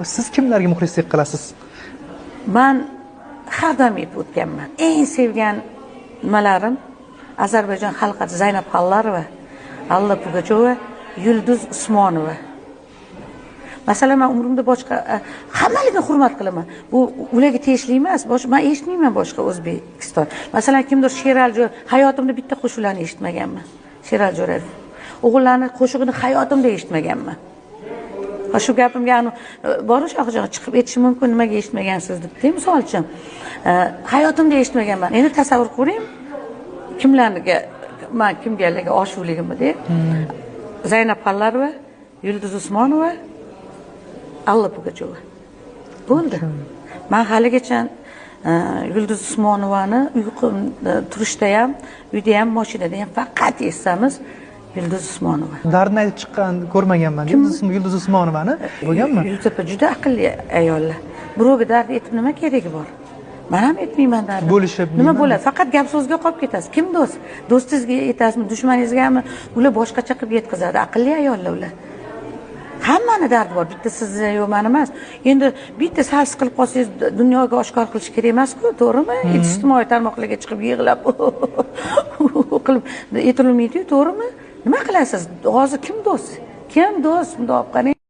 Siz kimlarga muxlislik qilasiz? Men har doim aytib o'tganman. Eng sevgan nimalarim Ozarbayjon xalq artisti Zaynab Xallarova, Alla Pugacheva, Yulduz Usmonova. Masalan, men umrimda boshqa hammaligini hurmat qilaman. Bu ularga tegishli emas. Men eshitmayman boshqa O'zbekiston. Masalan, kimdir Sherali Jo'rayev, hayotimda bitta qo'shiqlarni eshitmaganman. Sherali Jo'rayev. O'g'illarning qo'shig'ini hayotimda eshitmaganman. Shu gapimga borish oxirgacha chiqib aytishi mumkin, nimaga eshitmagansiz deb, misol uchun. Hayotimda eshitmaganman. Endi tasavvur qiling, kimlarga men kimgalarga oshuvligimni Zaynab Xallarova, Yulduz Usmonova, Alla Pugacheva. Bo'ldi. Men haligacha Yulduz Usmonovani uyqum turishda ham, uyda ham, mashinada ham faqat eshitamiz. Yulduz Usmonova. Dardni aytib chiqqan ko'rmaganman. Yulduz Usmonovani bo'lganmi? Juda aqlli ayollar. Birovga dard aytib nima keragi bor? Men ham aytmayman dardni. Bo'lishib nima bo'ladi? Faqat gap so'zga qolib ketasiz. Kim do'st? Do'stingizga aytasizmi, dushmaningizgami? Ular boshqacha qilib yetkazadi. Aqlli ayollar ular. Hammani dardi bor. Bitta sizni yo'q, meni emas. Endi bitta sal siqilib qolsangiz dunyoga oshkor qilish kerak emas-ku, to'g'rimi? Ijtimoiy tarmoqlarga chiqib yig'lab qilib aytilmaydi-ku, to'g'rimi? Nima qilasiz? Hozir kim do'st? Kim do'st? Bundoq qarang.